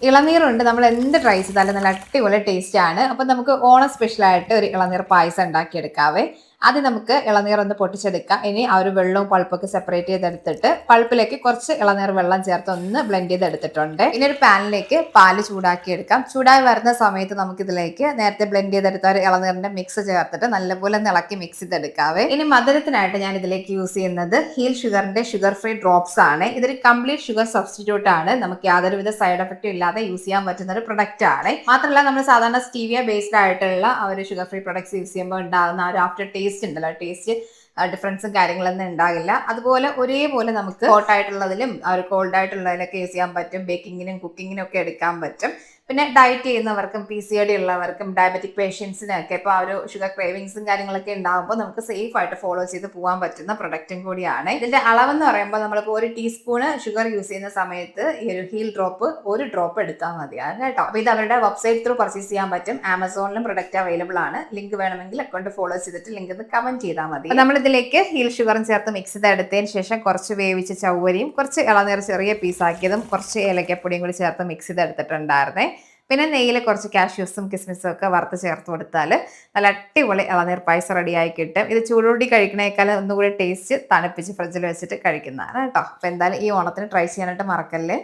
ഇളനീറുണ്ട്. നമ്മൾ എന്ത് ട്രൈ ചെയ്താലും നല്ല അടിപൊളി ടേസ്റ്റ് ആണ്. അപ്പം നമുക്ക് ഓണം സ്പെഷ്യലായിട്ട് ഒരു ഇളനീർ പായസം ഉണ്ടാക്കിയെടുക്കാവേ. ആദ്യം നമുക്ക് ഇളനീർ ഒന്ന് പൊട്ടിച്ചെടുക്കാം. ഇനി ആ ഒരു വെള്ളവും പൾപ്പൊക്കെ സെപ്പറേറ്റ് ചെയ്തെടുത്തിട്ട് പൾപ്പിലേക്ക് കുറച്ച് ഇളനീർ വെള്ളം ചേർത്ത് ഒന്ന് ബ്ലെൻഡ് ചെയ്തെടുത്തിട്ടുണ്ട്. ഇനി ഒരു പാനിലേക്ക് പാല് ചൂടാക്കി എടുക്കാം. ചൂടായി വരുന്ന സമയത്ത് നമുക്കിതിലേക്ക് നേരത്തെ ബ്ലെൻഡ് ചെയ്തെടുത്ത ഒരു ഇളനീറിന്റെ മിക്സ് ചേർത്തിട്ട് നല്ലപോലെ ഇളക്കി മിക്സ് ചെയ്തെടുക്കാവേ. ഇനി മധുരത്തിനായിട്ട് ഞാൻ ഇതിലേക്ക് യൂസ് ചെയ്യുന്നത് ഹീൽ ഷുഗറിന്റെ ഷുഗർ ഫ്രീ ഡ്രോപ്സ് ആണ്. ഇതൊരു കംപ്ലീറ്റ് ഷുഗർ സബ്സ്റ്റിറ്റ്യൂട്ട് ആണ്. നമുക്ക് യാതൊരുവിധ സൈഡ് എഫക്റ്റും ഇല്ലാതെ യൂസ് ചെയ്യാൻ പറ്റുന്ന ഒരു പ്രൊഡക്റ്റ് ആണ്. മാത്രമല്ല നമ്മൾ സാധാരണ സ്റ്റീവിയ ബേസ്ഡ് ആയിട്ടുള്ള ഒരു ഷുഗർ ഫ്രീ പ്രൊഡക്ട്സ് യൂസ് ചെയ്യുമ്പോൾ ഉണ്ടാകുന്ന ഒരു ആഫ്റ്റർ ടേസ്റ്റ് ഉണ്ടല്ലോ, ടേസ്റ്റ് ഡിഫറൻസും കാര്യങ്ങളൊന്നും ഉണ്ടാകില്ല. അതുപോലെ ഒരേപോലെ നമുക്ക് ഹോട്ട് ആയിട്ടുള്ളതിലും ഒരു കോൾഡ് ആയിട്ടുള്ളതിലൊക്കെ യൂസ് ചെയ്യാൻ പറ്റും. ബേക്കിങ്ങിനും കുക്കിങ്ങിനും ഒക്കെ എടുക്കാൻ പറ്റും. പിന്നെ ഡയറ്റ് ചെയ്യുന്നവർക്കും PCOD ഉള്ളവർക്കും ഡയബറ്റിക് പേഷ്യൻസിനൊക്കെ ഇപ്പോൾ ആ ഒരു ഷുഗർ ക്രേവിങ്സും കാര്യങ്ങളൊക്കെ ഉണ്ടാകുമ്പോൾ നമുക്ക് സേഫ് ആയിട്ട് ഫോളോ ചെയ്ത് പോകാൻ പറ്റുന്ന പ്രൊഡക്റ്റും കൂടിയാണ്. ഇതിന്റെ അളവെന്ന് പറയുമ്പോൾ നമ്മളിപ്പോൾ 1 ടീസ്പൂണ് ഷുഗർ യൂസ് ചെയ്യുന്ന സമയത്ത് ഈ ഒരു ഹീൽ ഡ്രോപ്പ് 1 ഡ്രോപ്പ് എടുത്താൽ മതിയാണ് കേട്ടോ. അപ്പോൾ ഇത് അവരുടെ വെബ്സൈറ്റ് ത്രൂ പർച്ചേസ് ചെയ്യാൻ പറ്റും. ആമസോണിലും പ്രൊഡക്റ്റ് അവൈലബിൾ ആണ്. ലിങ്ക് വേണമെങ്കിൽ അക്കൗണ്ട് ഫോളോ ചെയ്തിട്ട് ലിങ്ക് ഒന്ന് കമന്റ് ചെയ്താൽ മതി. നമ്മൾ ഇതിലേക്ക് ഹീൽ ഷുഗറും ചേർത്ത് മിക്സ് ചെയ്തെടുത്തതിന് ശേഷം കുറച്ച് വേവിച്ച ചവ്വരിയും കുറച്ച് ഇളനീർ ചെറിയ പീസാക്കിയതും കുറച്ച് ഏലക്കപ്പൊടിയും കൂടി ചേർത്ത് മിക്സ് ചെയ്തെടുത്തിട്ടുണ്ടായിരുന്നേ. പിന്നെ നെയ്യിൽ കുറച്ച് കാഷ്യൂസും കിസ്മിസും ഒക്കെ വറുത്ത് ചേർത്ത് കൊടുത്താൽ നല്ല അടിപൊളി ഇളനീർ പായസം റെഡിയായി കിട്ടും. ഇത് ചൂടോടി കഴിക്കണേക്കാൾ ഒന്നുകൂടി ടേസ്റ്റ് തണുപ്പിച്ച് ഫ്രിഡ്ജിൽ വെച്ചിട്ട് കഴിക്കുന്നതാണ് കേട്ടോ. അപ്പോൾ എന്തായാലും ഈ ഓണത്തിന് ട്രൈ ചെയ്യാനായിട്ട് മറക്കല്ലേ.